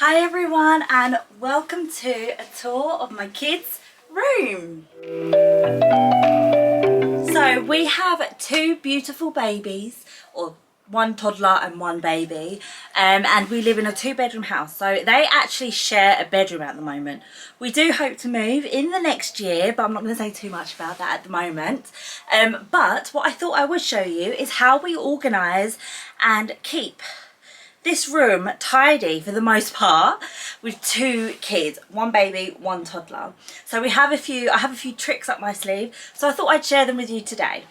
Hi everyone and welcome to a tour of my kids' room. So we have two beautiful babies, or one toddler and one baby, and we live in a two-bedroom house, so they actually share a bedroom at the moment. We do hope to move in the next year, but I'm not going to say too much about that at the moment. But what I thought I would show you is how we organise and keep this room tidy for the most part with two kids, one baby, one toddler. So I have a few tricks up my sleeve, so I thought I'd share them with you today.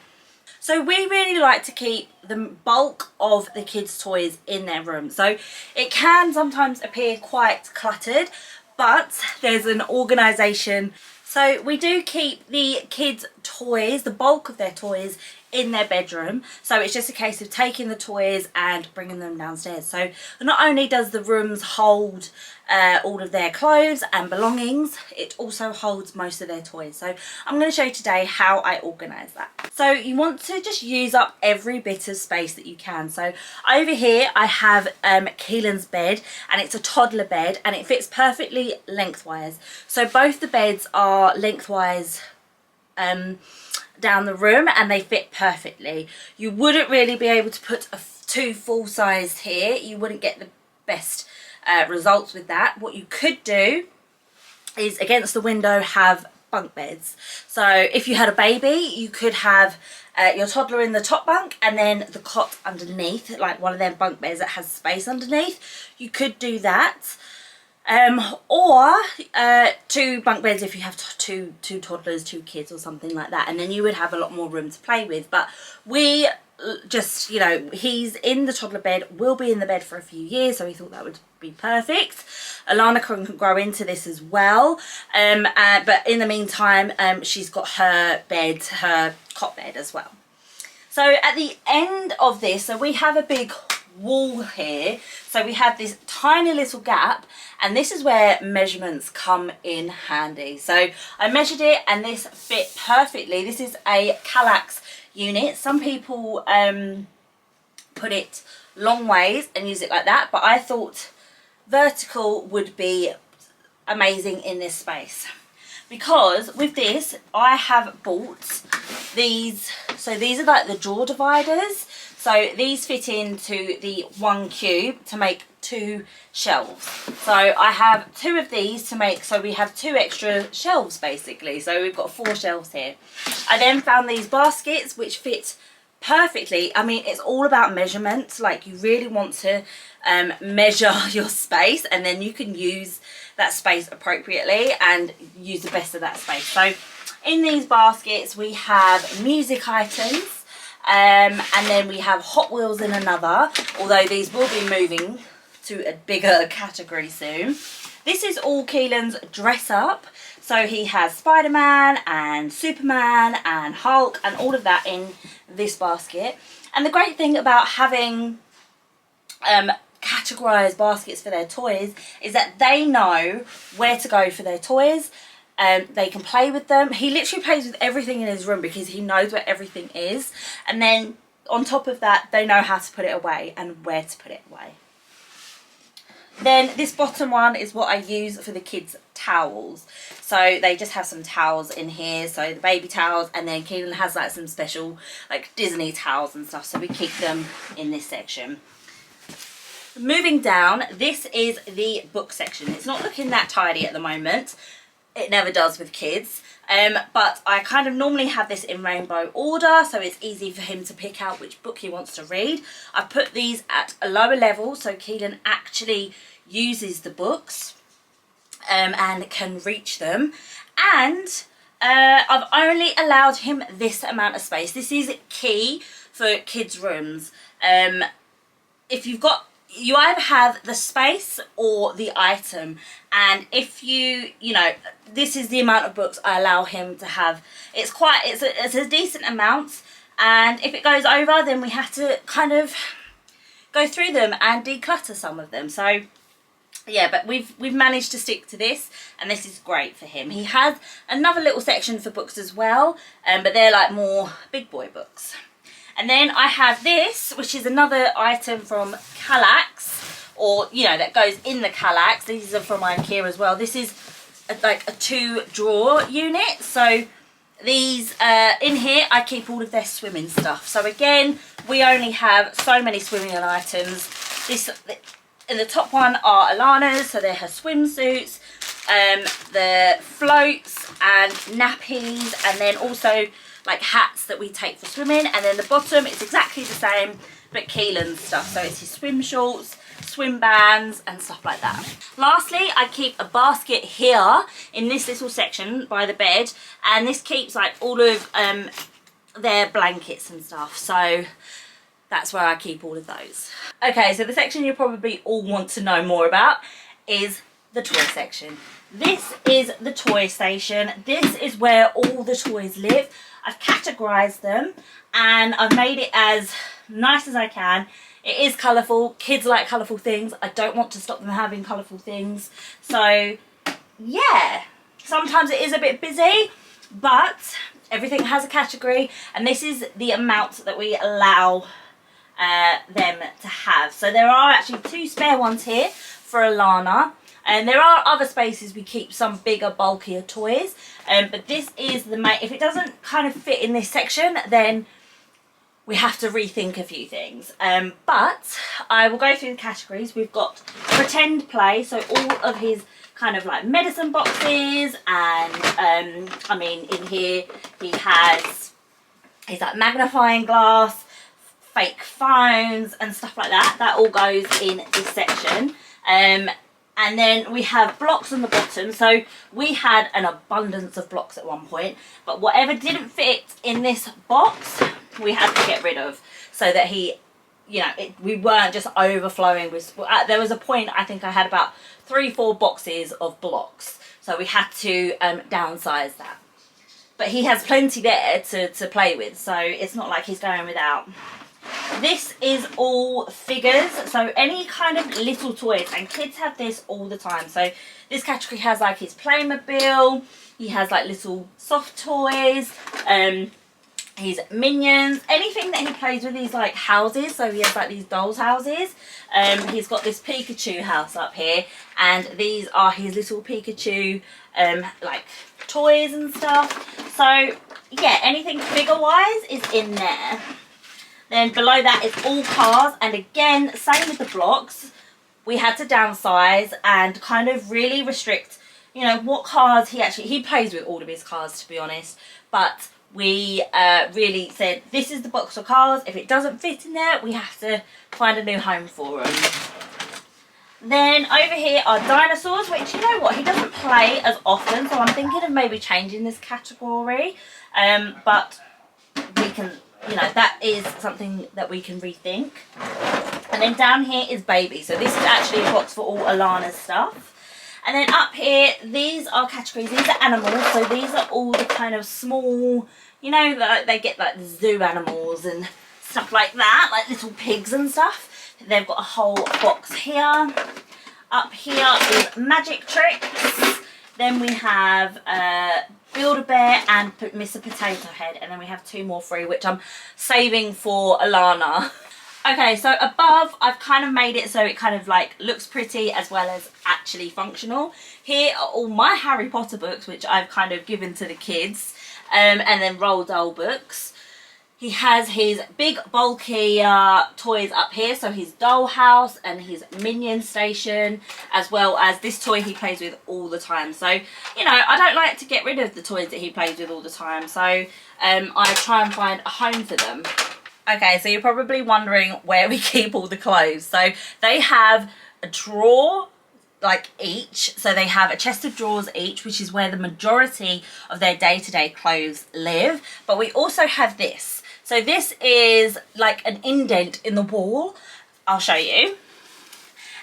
So we really like to keep the bulk of the kids' toys in their room. So it can sometimes appear quite cluttered, but there's an organisation. So we do keep the kids' toys, the bulk of their toys, in their bedroom. So it's just a case of taking the toys and bringing them downstairs. So not only does the rooms hold all of their clothes and belongings, it also holds most of their toys. So I'm going to show you today how I organise that. So you want to just use up every bit of space that you can. So over here I have Keelan's bed, and it's a toddler bed and it fits perfectly lengthwise. So both the beds are lengthwise down the room and they fit perfectly. You wouldn't really be able to put two full-sized here. You wouldn't get the best results with that. What you could do is against the window have bunk beds. So if you had a baby, you could have your toddler in the top bunk and then the cot underneath, like one of them bunk beds that has space underneath. You could do that. Or two bunk beds if you have two toddlers, two kids or something like that, and then you would have a lot more room to play with. But we just, you know, he's in the toddler bed, will be in the bed for a few years, so we thought that would be perfect. Alana can grow into this as well, but in the meantime she's got her bed, her cot bed as well. So at the end of this, so we have a big wall here, so we have this tiny little gap, and this is where measurements come in handy. So I measured it and this fit perfectly. This is a CLUTTERLESS unit. Some people put it long ways and use it like that, but I thought vertical would be amazing in this space, because with this I have bought these. So these are like the drawer dividers. So these fit into the one cube to make two shelves. So I have two of these to make, so we have two extra shelves basically. So we've got 4 shelves here. I then found these baskets which fit perfectly. I mean, it's all about measurement. Like, you really want to measure your space, and then you can use that space appropriately and use the best of that space. So in these baskets we have music items, and then we have Hot Wheels in another, although these will be moving to a bigger category soon. This is all Keelan's dress up, so he has Spider-Man and Superman and Hulk and all of that in this basket. And the great thing about having categorized baskets for their toys is that they know where to go for their toys. They can play with them. He literally plays with everything in his room because he knows where everything is, and then on top of that they know how to put it away and where to put it away. Then this bottom one is what I use for the kids' towels. So they just have some towels in here, so the baby towels, and then Keelan has like some special like Disney towels and stuff, so we keep them in this section. Moving down, this is the book section. It's not looking that tidy at the moment. It never does with kids, but I kind of normally have this in rainbow order, so it's easy for him to pick out which book he wants to read. I put these at a lower level so Keelan actually uses the books and can reach them, and I've only allowed him this amount of space. This is key for kids' rooms. If you've got, you either have the space or the item, and if you know, this is the amount of books I allow him to have. It's a decent amount, and if it goes over then we have to kind of go through them and declutter some of them. So yeah, but we've managed to stick to this, and this is great for him. He has another little section for books as well, but they're like more big boy books. And then I have this, which is another item from CLUTTERLESS, or you know, that goes in the Kallax. These are from IKEA as well. This is like a 2-drawer unit. So these in here I keep all of their swimming stuff. So again, we only have so many swimming items. This in the top one are Alana's, so they're her swimsuits, the floats and nappies, and then also like hats that we take for swimming. And then the bottom is exactly the same, but Keelan's stuff. So it's his swim shorts, swim bands and stuff like that. Lastly, I keep a basket here in this little section by the bed, and this keeps like all of their blankets and stuff. So that's where I keep all of those. Okay, so the section you probably all want to know more about is the toy section. This is the toy station. This is where all the toys live. I've categorized them and I've made it as nice as I can. It is colourful. Kids like colourful things. I don't want to stop them having colourful things. So yeah, sometimes it is a bit busy, but everything has a category, and this is the amount that we allow them to have. So there are actually 2 spare ones here for Alana, and there are other spaces we keep some bigger, bulkier toys, but this is the main. If it doesn't kind of fit in this section, then we have to rethink a few things. But I will go through the categories. We've got pretend play, so all of his kind of like medicine boxes, and I mean, in here he has his like magnifying glass, fake phones and stuff like that. That all goes in this section. And then we have blocks on the bottom. So we had an abundance of blocks at one point, but whatever didn't fit in this box, we had to get rid of, so that he, you know, we weren't just overflowing with. There was a point, I think I had about 3-4 boxes of blocks, so we had to downsize that. But he has plenty there to play with, so it's not like he's going without. This is all figures, so any kind of little toys, and kids have this all the time. So this category has like his Playmobil, he has like little soft toys, his Minions, anything that he plays with. These like houses, so he has like these dolls houses. He's got this Pikachu house up here, and these are his little Pikachu like toys and stuff. So yeah, anything figure wise is in there. Then below that is all cars, and again, same with the blocks. We had to downsize and kind of really restrict, you know, what cars he plays with all of his cars, to be honest. But we really said, this is the box of cars. If it doesn't fit in there, we have to find a new home for them. Then over here are dinosaurs, which, you know what, he doesn't play as often, so I'm thinking of maybe changing this category. But we can, you know, that is something that we can rethink. And then down here is baby. So this is actually a box for all Alana's stuff. And then up here, these are categories. These are animals. So these are all the kind of small, you know, like they get like the zoo animals and stuff like that, like little pigs and stuff. They've got a whole box here. Up here is magic tricks. Then we have Build-A-Bear and Mr. Potato Head, and then we have 2 more free, which I'm saving for Alana. Okay, so above I've kind of made it so it kind of like looks pretty as well as actually functional. Here are all my Harry Potter books, which I've kind of given to the kids, and then Roald Dahl books. He has his big bulky toys up here, so his dollhouse and his Minion station, as well as this toy he plays with all the time. So, you know, I don't like to get rid of the toys that he plays with all the time, so I try and find a home for them. Okay, so you're probably wondering where we keep all the clothes. So they have a drawer like each, so they have a chest of drawers each, which is where the majority of their day-to-day clothes live. But we also have this. So this is like an indent in the wall. I'll show you.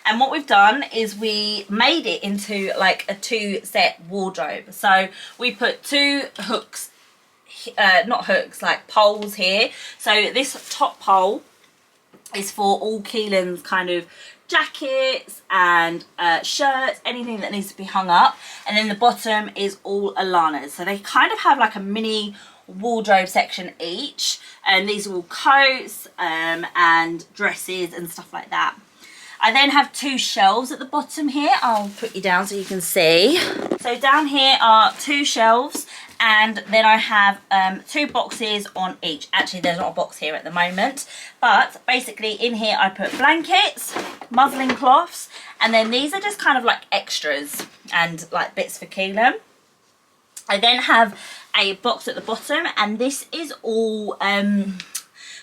And what we've done is we made it into like a 2-set wardrobe. So we put 2 hooks, not hooks, like poles here. So this top pole is for all Keelan's kind of jackets and shirts, anything that needs to be hung up. And then the bottom is all Alana's. So they kind of have like a mini wardrobe section each, and these are all coats and dresses and stuff like that. I then have 2 shelves at the bottom here. I'll put you down so you can see. So down here are 2 shelves, and then I have 2 boxes on each. Actually, there's not a box here at the moment, but basically in here I put blankets, muslin cloths, and then these are just kind of like extras and like bits for Keelan. I then have a box at the bottom, and this is all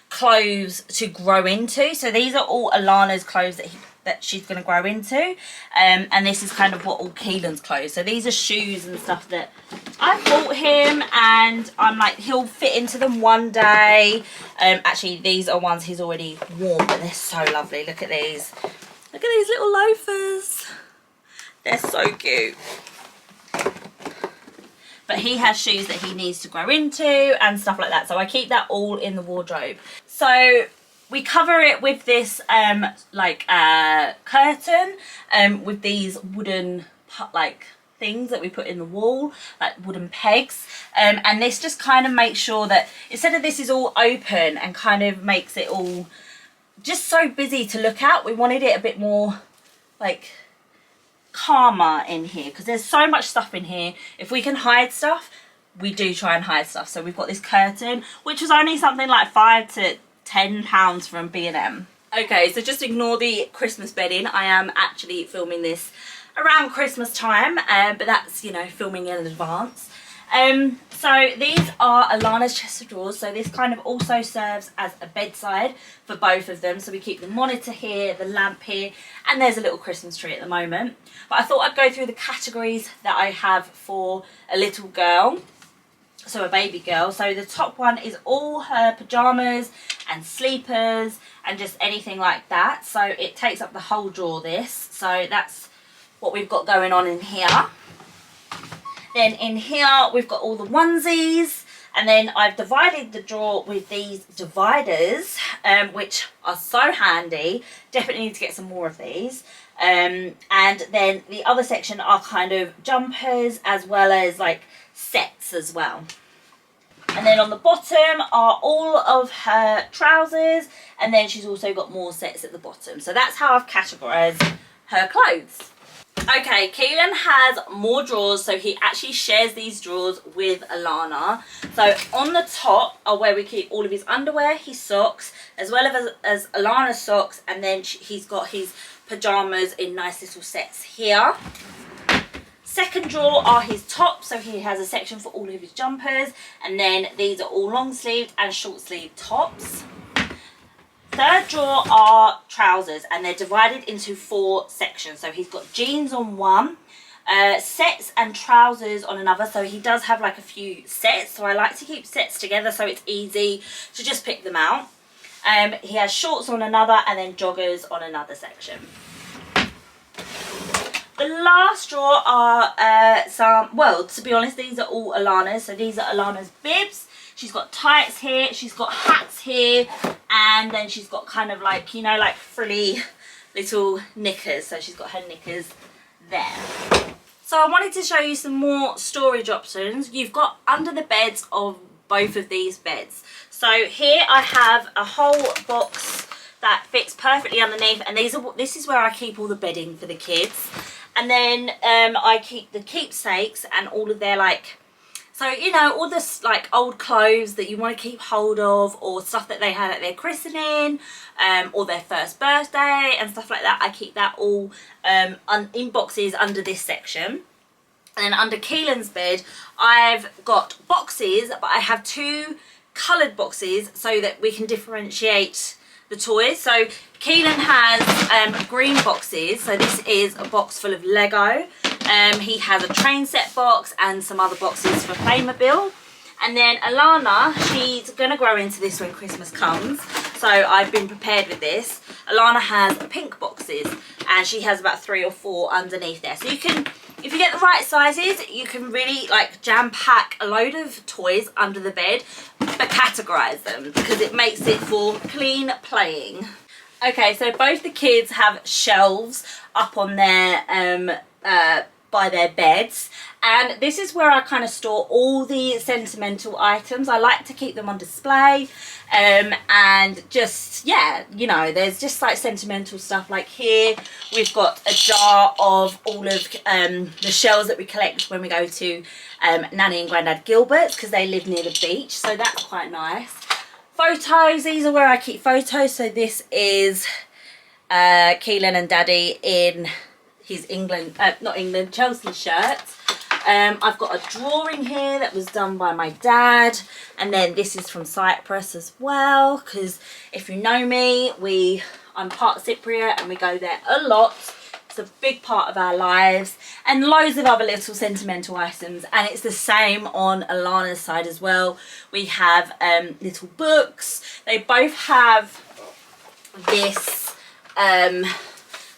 clothes to grow into. So these are all Alana's clothes that she's going to grow into, and this is kind of what all Keelan's clothes. So these are shoes and stuff that I bought him, and I'm like, he'll fit into them one day. Actually, these are ones he's already worn, but they're so lovely. Look at these. Look at these little loafers. They're so cute. But he has shoes that he needs to grow into and stuff like that. So I keep that all in the wardrobe. So we cover it with this curtain with these wooden like things that we put in the wall, like wooden pegs. And this just kind of makes sure that instead of this is all open and kind of makes it all just so busy to look at, we wanted it a bit more like calmer in here, because there's so much stuff in here. If we can hide stuff, we do try and hide stuff. So we've got this curtain, which was only something like £5 to £10 from B&M. Okay, so just ignore the Christmas bedding. I am actually filming this around Christmas time, but that's, you know, filming in advance. So these are Alana's chest of drawers. So this kind of also serves as a bedside for both of them. So we keep the monitor here, the lamp here, and there's a little Christmas tree at the moment. But I thought I'd go through the categories that I have for a little girl, so a baby girl. So the top one is all her pajamas and sleepers and just anything like that. So it takes up the whole drawer, this. So that's what we've got going on in here. Then in here we've got all the onesies, and then I've divided the drawer with these dividers, which are so handy. Definitely need to get some more of these. And then the other section are kind of jumpers as well as like sets as well. And then on the bottom are all of her trousers, and then she's also got more sets at the bottom. So that's how I've categorised her clothes. Okay, Keelan has more drawers, so he actually shares these drawers with Alana. So on the top are where we keep all of his underwear, his socks, as well as Alana's socks, and then he's got his pyjamas in nice little sets here. Second drawer are his tops, so he has a section for all of his jumpers, and then these are all long sleeved and short sleeved tops. Third drawer are trousers, and they're divided into 4 sections. So he's got jeans on one, sets and trousers on another. So he does have like a few sets, so I like to keep sets together so it's easy to just pick them out. He has shorts on another, and then joggers on another section. The last drawer are well, to be honest, these are all Alana's. So these are Alana's bibs. She's got tights here, she's got hats here, and then she's got kind of like, you know, like frilly little knickers. So she's got her knickers there. So I wanted to show you some more storage options. You've got under the beds of both of these beds. So here I have a whole box that fits perfectly underneath, and this is where I keep all the bedding for the kids. And then I keep the keepsakes and all of their like, so, you know, all this like old clothes that you want to keep hold of, or stuff that they had at their christening, or their first birthday and stuff like that. I keep that all in boxes under this section. And then under Keelan's bed, I've got boxes, but I have 2 coloured boxes so that we can differentiate the toys. So Keelan has green boxes. So this is a box full of Lego. He has a train set box and some other boxes for Playmobil. And then Alana, she's going to grow into this when Christmas comes. So I've been prepared with this. Alana has pink boxes, and she has about 3 or 4 underneath there. So you can, if you get the right sizes, you can really like jam pack a load of toys under the bed, but categorize them because it makes it for clean playing. Okay, so both the kids have shelves up on their by their beds, and this is where I kind of store all the sentimental items. I like to keep them on display, and just, yeah, you know, there's just like sentimental stuff. Like here we've got a jar of all of the shells that we collect when we go to Nanny and Grandad Gilbert's, because they live near the beach, so that's quite nice. Photos, these are where I keep photos. So this is Keelan and Daddy in his Chelsea shirt. I've got a drawing here that was done by my dad, and then this is from Cyprus as well, because if you know me, I'm part Cypriot and we go there a lot. It's a big part of our lives, and loads of other little sentimental items. And it's the same on Alana's side as well. We have little books. They both have this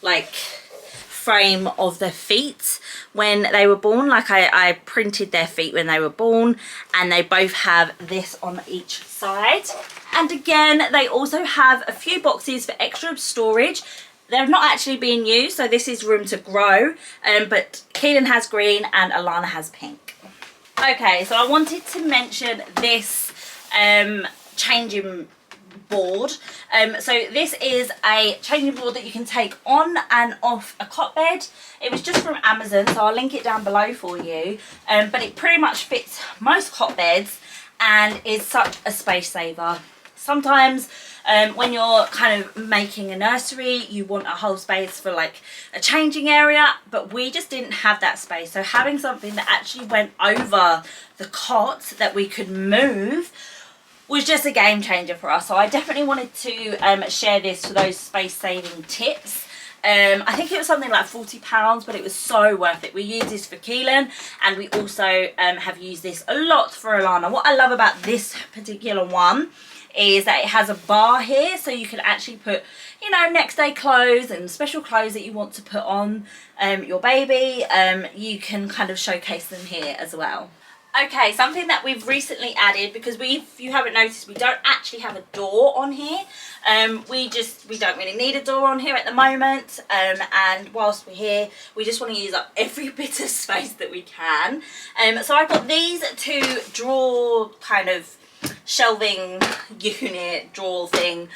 like frame of their feet when they were born. Like I printed their feet when they were born, and they both have this on each side. And again, they also have a few boxes for extra storage. They're not actually being used, so this is room to grow, but Keelan has green and Alana has pink. Okay, so I wanted to mention this changing board. So this is a changing board that you can take on and off a cot bed. It was just from Amazon, so I'll link it down below for you, but it pretty much fits most cot beds and is such a space saver. Sometimes when you're kind of making a nursery, you want a whole space for like a changing area, but we just didn't have that space. So having something that actually went over the cot that we could move was just a game changer for us. So I definitely wanted to share this for those space saving tips. I think it was something like £40, but it was so worth it. We use this for Keelan, and we also have used this a lot for Alana. What I love about this particular one is that it has a bar here, so you can actually put, you know, next day clothes and special clothes that you want to put on your baby. You can kind of showcase them here as well. Okay, something that we've recently added, because if you haven't noticed, we don't actually have a door on here. We don't really need a door on here at the moment, and whilst we're here, we just want to use up every bit of space that we can. So I got these two drawer kind of shelving unit drawer thing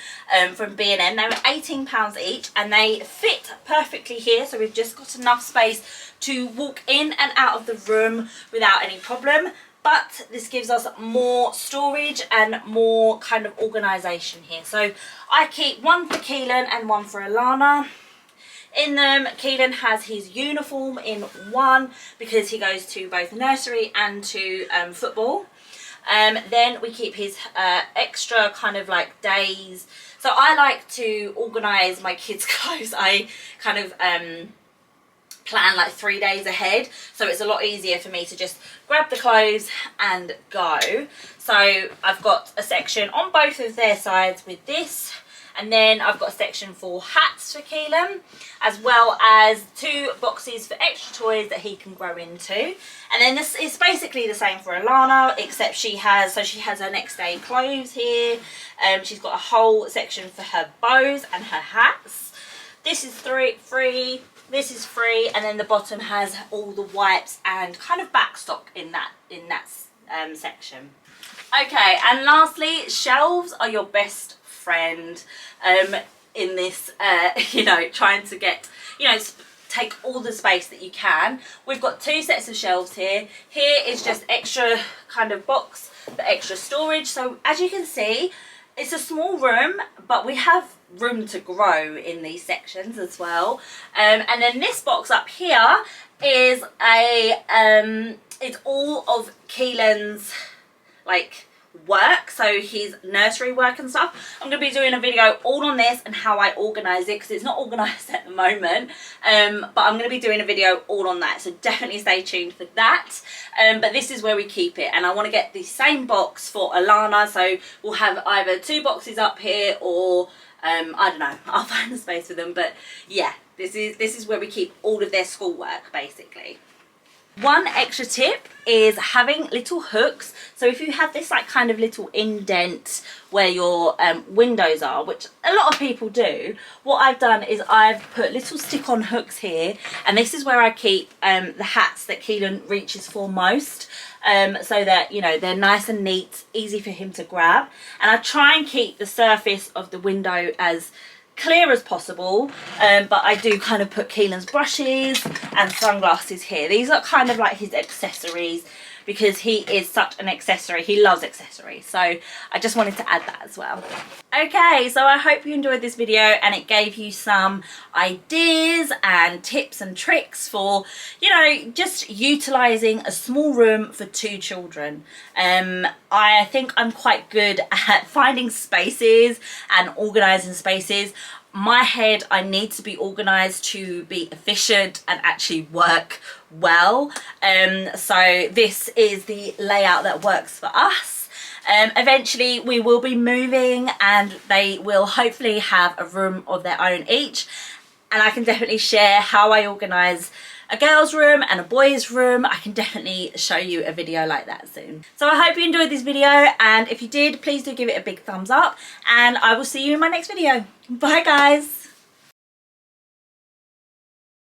from B&M. They were £18 each, and they fit perfectly here, so we've just got enough space to walk in and out of the room without any problem. But this gives us more storage and more kind of organisation here. So I keep one for Keelan and one for Alana. In them, Keelan has his uniform in one because he goes to both nursery and to football. Then we keep his extra kind of like days. So I like to organise my kids' clothes. I kind of plan like 3 days ahead, so it's a lot easier for me to just grab the clothes and go. So I've got a section on both of their sides with this, and then I've got a section for hats for Keelan, as well as 2 boxes for extra toys that he can grow into. And then this is basically the same for Alana, except she has her next day clothes here. She's got a whole section for her bows and her hats. This is free. This is free, and then the bottom has all the wipes and kind of backstock in that section. Okay, and lastly, shelves are your best friend in this, you know, trying to get, you know, take all the space that you can. We've got 2 sets of shelves here. Here is just extra kind of box for extra storage. So as you can see, it's a small room, but we have room to grow in these sections as well. And then this box up here is it's all of Keelan's like work, so his nursery work and stuff. I'm going to be doing a video all on this and how I organise it, because it's not organised at the moment, but I'm going to be doing a video all on that, so definitely stay tuned for that. But this is where we keep it, and I want to get the same box for Alana, so we'll have either 2 boxes up here, or I don't know, I'll find a space for them. But yeah, this is where we keep all of their schoolwork basically. One extra tip is having little hooks. So if you have this like kind of little indent where your windows are, which a lot of people do, what I've done is I've put little stick-on hooks here, and this is where I keep the hats that Keelan reaches for most, so that, you know, they're nice and neat, easy for him to grab. And I try and keep the surface of the window as clear as possible, but I do kind of put Keelan's brushes and sunglasses here. These are kind of like his accessories, because he is such an accessory. He loves accessories, so I just wanted to add that as well. Okay, so I hope you enjoyed this video and it gave you some ideas and tips and tricks for, you know, just utilizing a small room for 2 children. I think I'm quite good at finding spaces and organizing spaces. My head, I need to be organized to be efficient and actually work well. So this is the layout that works for us. Eventually we will be moving and they will hopefully have a room of their own each, and I can definitely share how I organize a girl's room and a boy's room. I can definitely show you a video like that soon. So I hope you enjoyed this video, and if you did, please do give it a big thumbs up, and I will see you in my next video. Bye guys.